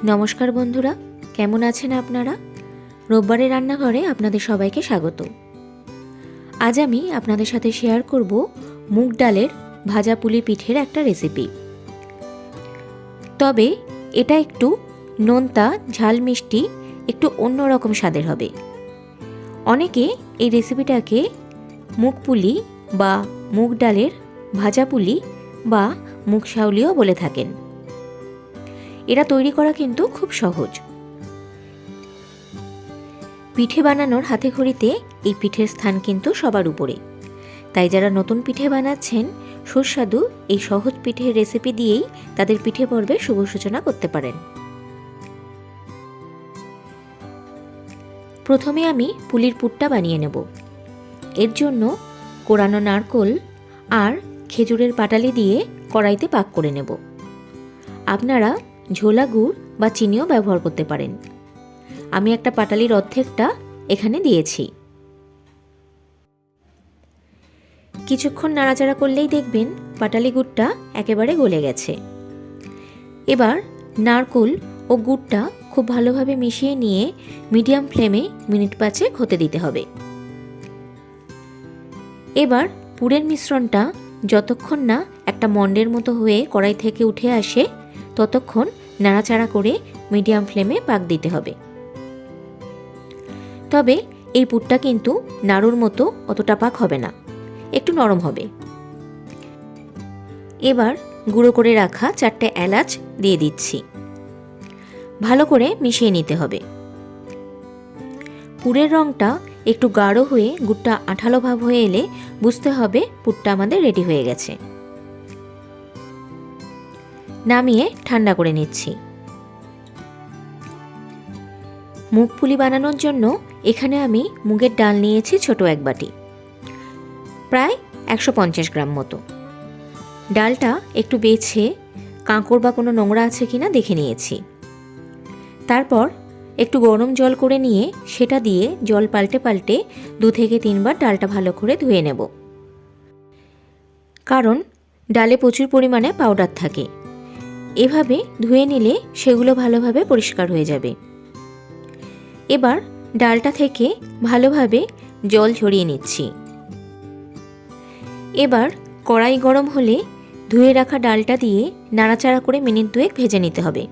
নমস্কার বন্ধুরা, কেমন আছেন আপনারা? রোববারের রান্নাঘরে আপনাদের সবাইকে স্বাগত। আজ আমি আপনাদের সাথে শেয়ার করব মুগ ডালের ভাজা পুলি পিঠের একটা রেসিপি। তবে এটা একটু নোনতা ঝাল মিষ্টি, একটু অন্যরকম স্বাদের হবে। অনেকে এই রেসিপিটাকে মুগ পুলি বা মুগ ডালের ভাজা পুলি বা মুগ শাউলিও বলে থাকেন। এটা তৈরি করা কিন্তু খুব সহজ। পিঠে বানানোর হাতেখড়িতে এই পিঠের স্থান কিন্তু সবার উপরে। তাই যারা নতুন পিঠে বানাচ্ছেন, সুস্বাদু এই সহজ পিঠের রেসিপি দিয়েই তাদের পিঠে পর্বে শুভ সূচনা করতে পারেন। প্রথমে আমি পুলির পুরটা বানিয়ে নেব। এর জন্য কোরানো নারকোল আর খেজুরের পাটালি দিয়ে কড়াইতে পাক করে নেব। আপনারা ঝোলা গুড় বা চিনিও ব্যবহার করতে পারেন। আমি একটা পাটালির অর্ধেকটা এখানে দিয়েছি। কিছুক্ষণ নাড়াচাড়া করলেই দেখবেন পাটালি গুড়টা একেবারে গলে গেছে। এবার নারকোল ও গুড়টা খুব ভালোভাবে মিশিয়ে নিয়ে মিডিয়াম ফ্লেমে মিনিট 5 হতে দিতে হবে। এবার পুরের মিশ্রণটা যতক্ষণ না একটা মণ্ডের মতো হয়ে কড়াই থেকে উঠে আসে ততক্ষণ নাড়াচাড়া করে মিডিয়াম ফ্লেমে পাক দিতে হবে। তবে এই পুরটা কিন্তু নাড়ুর মতো অতটা পাক হবে না, একটু নরম হবে। এবার গুঁড়ো করে রাখা 4টে এলাচ দিয়ে দিচ্ছি। ভালো করে মিশিয়ে নিতে হবে। পুরের রঙটা একটু গাঢ় হয়ে গুড়টা আঠালো ভাব হয়ে এলে বুঝতে হবে পুরটা আমাদের রেডি হয়ে গেছে। নামিয়ে ঠান্ডা করে নিচ্ছি। মুগ পুলি বানানোর জন্য এখানে আমি মুগের ডাল নিয়েছি ছোট এক বাটি, প্রায় 150 গ্রাম মতো। ডালটা একটু বেছে কাঁকড় বা কোনো নোংরা আছে কিনা দেখে নিয়েছি। তারপর একটু গরম জল করে নিয়ে সেটা দিয়ে জল পাল্টে পাল্টে 2 থেকে 3 বার ডালটা ভালো করে ধুয়ে নেব। কারণ ডালে প্রচুর পরিমাণে পাউডার থাকে। এভাবে ধুয়ে নিলে সেগুলো ভালোভাবে পরিষ্কার হয়ে যাবে। এবার ডালটা থেকে ভালোভাবে জল ঝরিয়ে নিচ্ছি। এবার কড়াই গরম হলে ধুয়ে রাখা ডালটা দিয়ে নাড়াচাড়া করে মিনিট 2 ভেজে নিতে হবে।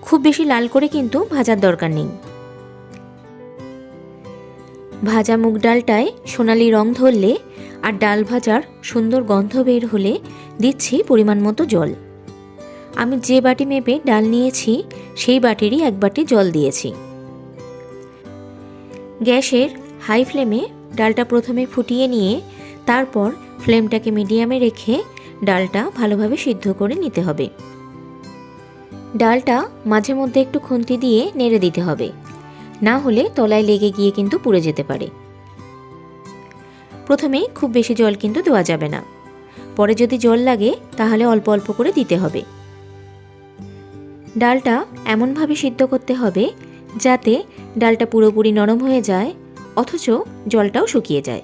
খুব বেশি লাল করে কিন্তু ভাজার দরকার নেই। ভাজা মুগ ডালটায় সোনালি রং ধরলে আর ডাল ভাজার সুন্দর গন্ধ বের হলে দিচ্ছি পরিমাণ মতো জল। আমি যে বাটি মেপে ডাল নিয়েছি সেই বাটিরই 1 বাটি জল দিয়েছি। গ্যাসের হাই ফ্লেমে ডালটা প্রথমে ফুটিয়ে নিয়ে তারপর ফ্লেমটাকে মিডিয়ামে রেখে ডালটা ভালোভাবে সিদ্ধ করে নিতে হবে। ডালটা মাঝে মধ্যে একটু খুন্তি দিয়ে নেড়ে দিতে হবে, না হলে তলায় লেগে গিয়ে কিন্তু পুড়ে যেতে পারে। প্রথমেই খুব বেশি জল কিন্তু দেওয়া যাবে না, পরে যদি জল লাগে তাহলে অল্প অল্প করে দিতে হবে। ডালটা এমনভাবে সিদ্ধ করতে হবে যাতে ডালটা পুরোপুরি নরম হয়ে যায় অথচ জলটাও শুকিয়ে যায়।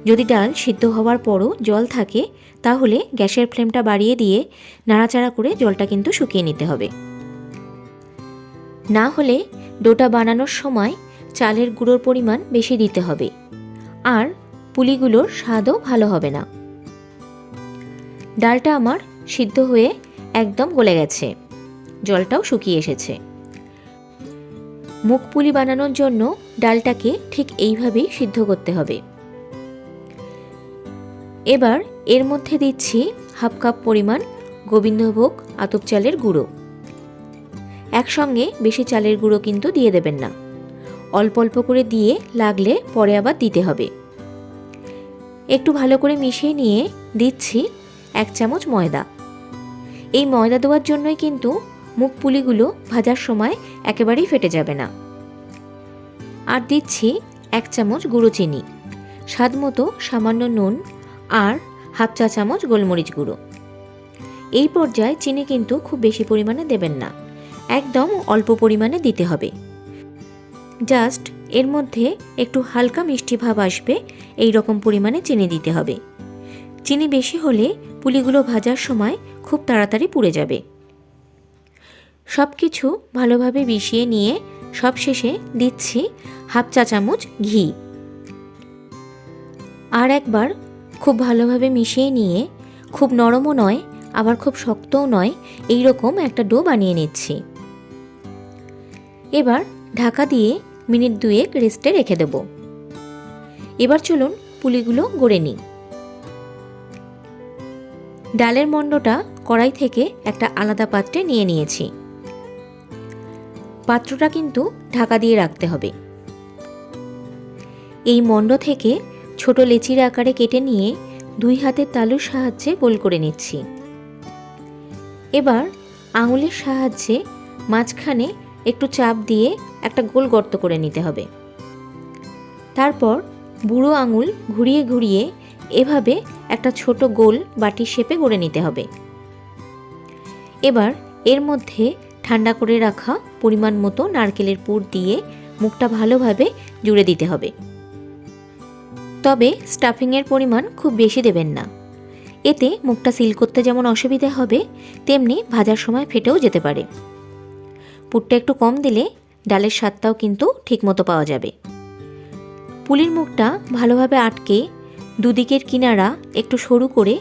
যদি ডাল সিদ্ধ হওয়ার পরও জল থাকে তাহলে গ্যাসের ফ্লেমটা বাড়িয়ে দিয়ে নাড়াচাড়া করে জলটা কিন্তু শুকিয়ে নিতে হবে। না হলে ডোটা বানানোর সময় চালের গুঁড়োর পরিমাণ বেশি দিতে হবে আর পুলিগুলোর স্বাদও ভালো হবে না। ডালটা আমার সিদ্ধ হয়ে একদম গলে গেছে, জলটাও শুকিয়ে এসেছে। মুগ পুলি বানানোর জন্য ডালটাকে ঠিক এইভাবেই সিদ্ধ করতে হবে। এবার এর মধ্যে দিচ্ছি 1/2 কাপ পরিমাণ গোবিন্দভোগ আতপ চালের গুঁড়ো। একসঙ্গে বেশি চালের গুঁড়ো কিন্তু দিয়ে দেবেন না, অল্প অল্প করে দিয়ে লাগলে পরে আবার দিতে হবে। একটু ভালো করে মিশিয়ে নিয়ে দিচ্ছি 1 চামচ ময়দা। এই ময়দা দেওয়ার জন্যই কিন্তু মুগ পুলিগুলো ভাজার সময় একেবারেই ফেটে যাবে না। আর দিচ্ছি 1 চামচ গুঁড়ো চিনি, স্বাদ মতো সামান্য নুন আর 1/2 চা চামচ গোলমরিচ গুঁড়ো। এই পর্যায়ে চিনি কিন্তু খুব বেশি পরিমাণে দেবেন না, একদম অল্প পরিমাণে দিতে হবে। জাস্ট এর মধ্যে একটু হালকা মিষ্টি ভাব আসবে এই রকম পরিমাণে চিনি দিতে হবে। চিনি বেশি হলে পুলিগুলো ভাজার সময় খুব তাড়াতাড়ি পুড়ে যাবে। সব কিছু ভালোভাবে মিশিয়ে নিয়ে সবশেষে দিচ্ছি হাফ চা চামচ ঘি। আর একবার খুব ভালোভাবে মিশিয়ে নিয়ে, খুব নরমও নয় আবার খুব শক্তও নয়, এই রকম একটা ডো বানিয়ে নিচ্ছি। এবার ঢাকা দিয়ে মিনিট 2 রেস্টে রেখে দেব। এবার চলুন পুলিগুলো গড়ে নিই। ডালের মণ্ডটা কড়াই থেকে একটা আলাদা পাত্রে নিয়ে নিয়েছি। পাত্রটা কিন্তু ঢাকা দিয়ে রাখতে হবে। এই মণ্ড থেকে ছোট লেচির আকারে কেটে নিয়ে 2 হাতের তালুর সাহায্যে গোল করে নিচ্ছি। এবার আঙুলের সাহায্যে মাঝখানে একটু চাপ দিয়ে একটা গোল গর্ত করে নিতে হবে। তারপর বুড়ো আঙুল ঘুরিয়ে ঘুরিয়ে এভাবে একটা ছোট গোল বাটির শেপে গড়ে নিতে হবে। এবার এর মধ্যে ঠান্ডা করে রাখা পরিমাণ মতো নারকেলের পুর দিয়ে মুখটা ভালোভাবে জুড়ে দিতে হবে। তবে স্টাফিংয়ের পরিমাণ খুব বেশি দেবেন না, এতে মুখটা সিল করতে যেমন অসুবিধে হবে, তেমনি ভাজার সময় ফেটেও যেতে পারে। পুরটা একটু কম দিলে ডালের স্বাদটাও কিন্তু ঠিকমতো পাওয়া যাবে। পুলির মুখটা ভালোভাবে আটকে দুদিকের কিনারা একটু সরু করে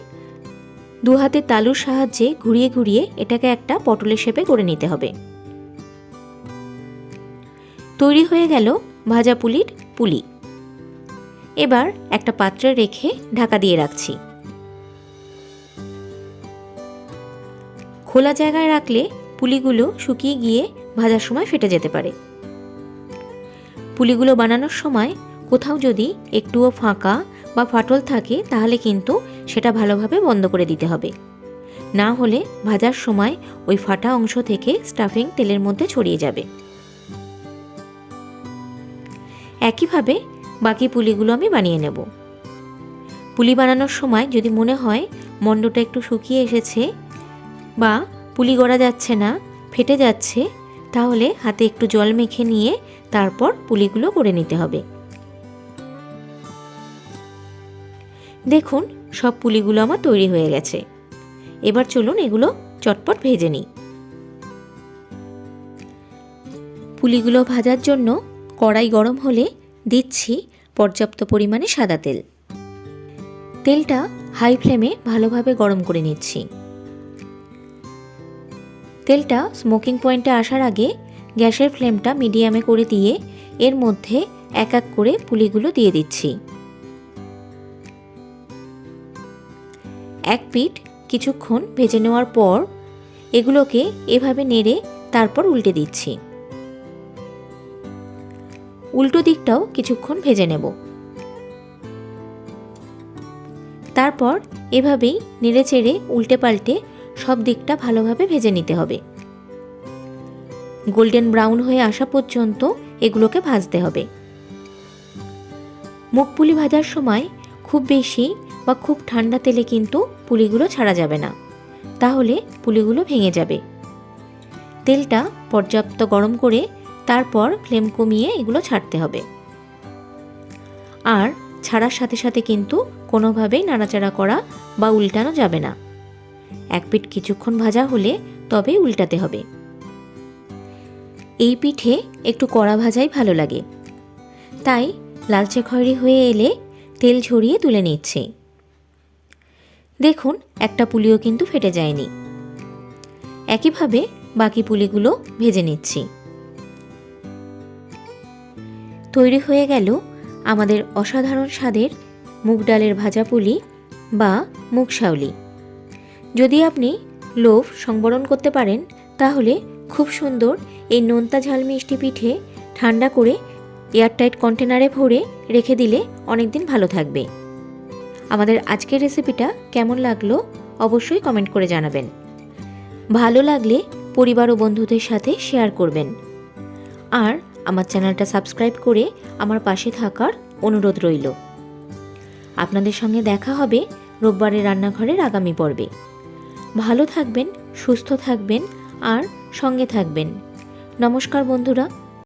2 হাতের তালুর সাহায্যে ঘুরিয়ে ঘুরিয়ে এটাকে একটা পটলের শেপে করে নিতে হবে। তৈরি হয়ে গেল ভাজা পুলির পুলি। এবার একটা পাত্রে রেখে ঢাকা দিয়ে রাখছি। খোলা জায়গায় রাখলে পুলিগুলো শুকিয়ে গিয়ে ভাজার সময় ফেটে যেতে পারে। পুলিগুলো বানানোর সময় কোথাও যদি একটুও ফাঁকা বা ফাটল থাকে তাহলে কিন্তু সেটা ভালোভাবে বন্ধ করে দিতে হবে, না হলে ভাজার সময় ওই ফাটা অংশ থেকে স্টাফিং তেলের মধ্যে ছড়িয়ে যাবে। একইভাবে বাকি পুলিগুলো আমি বানিয়ে নেব। পুলি বানানোর সময় যদি মনে হয় মণ্ডটা একটু শুকিয়ে এসেছে বা পুলি গড়া যাচ্ছে না, ফেটে যাচ্ছে, তাহলে হাতে একটু জল মেখে নিয়ে তারপর পুলিগুলো করে নিতে হবে। দেখুন সব পুলিগুলো আমার তৈরি হয়ে গেছে। এবার চলুন এগুলো চটপট ভেজে নিই। পুলিগুলো ভাজার জন্য কড়াই গরম হলে দিচ্ছি পর্যাপ্ত পরিমাণে সাদা তেল। তেলটা হাই ফ্লেমে ভালোভাবে গরম করে নিচ্ছি। তেলটা স্মোকিং পয়েন্টে আসার আগে গ্যাসের ফ্লেমটা মিডিয়ামে করে দিয়ে এর মধ্যে এক এক করে পুলিগুলো দিয়ে দিচ্ছি। এক পিঠ কিছুক্ষণ ভেজে নেওয়ার পর এগুলোকে এভাবে নেড়ে তারপর উল্টে দিচ্ছি। উল্টো দিকটাও কিছুক্ষণ ভেজে নেব। তারপর এভাবেই নেড়ে চেড়ে উল্টে পাল্টে সব দিকটা ভালোভাবে ভেজে নিতে হবে। গোল্ডেন ব্রাউন হয়ে আসা পর্যন্ত এগুলোকে ভাজতে হবে। মুগ পুলি ভাজার সময় খুব বেশি বা খুব ঠান্ডা তেলে কিন্তু পুলিগুলো ছাড়া যাবে না, তাহলে পুলিগুলো ভেঙে যাবে। তেলটা পর্যাপ্ত গরম করে তারপর ফ্লেম কমিয়ে এগুলো ছাড়তে হবে। আর ছাড়ার সাথে সাথে কিন্তু কোনোভাবেই নাড়াচাড়া করা বা উল্টানো যাবে না। এক পিঠ কিছুক্ষণ ভাজা হলে তবেই উল্টাতে হবে। এই পিঠে একটু কড়া ভাজাই ভালো লাগে, তাই লালচে খয়েরি হয়ে এলে তেল ঝরিয়ে তুলে নিচ্ছি। দেখুন একটা পুলিও কিন্তু ফেটে যায়নি। একইভাবে বাকি পুলিগুলো ভেজে নিচ্ছি। তৈরি হয়ে গেল আমাদের অসাধারণ স্বাদের মুগ ডালের ভাজা পুলি বা মুগ শাওলি। যদি আপনি লোভ সংবরণ করতে পারেন তাহলে খুব সুন্দর এই নোনতা ঝাল মিষ্টি পিঠে ঠান্ডা করে এয়ারটাইট কন্টেনারে ভরে রেখে দিলে অনেকদিন ভালো থাকবে। আমাদের আজকের রেসিপিটা কেমন লাগলো অবশ্যই কমেন্ট করে জানাবেন। ভালো লাগলে পরিবার ও বন্ধুদের সাথে শেয়ার করবেন। আর আমার চ্যানেলটা সাবস্ক্রাইব করে আমার পাশে থাকার অনুরোধ রইল। আপনাদের সঙ্গে দেখা হবে রোববারের রান্নাঘরের আগামী পর্বে। ভালো থাকবেন, সুস্থ থাকবেন আর সঙ্গে থাকবেন। নমস্কার বন্ধুরা।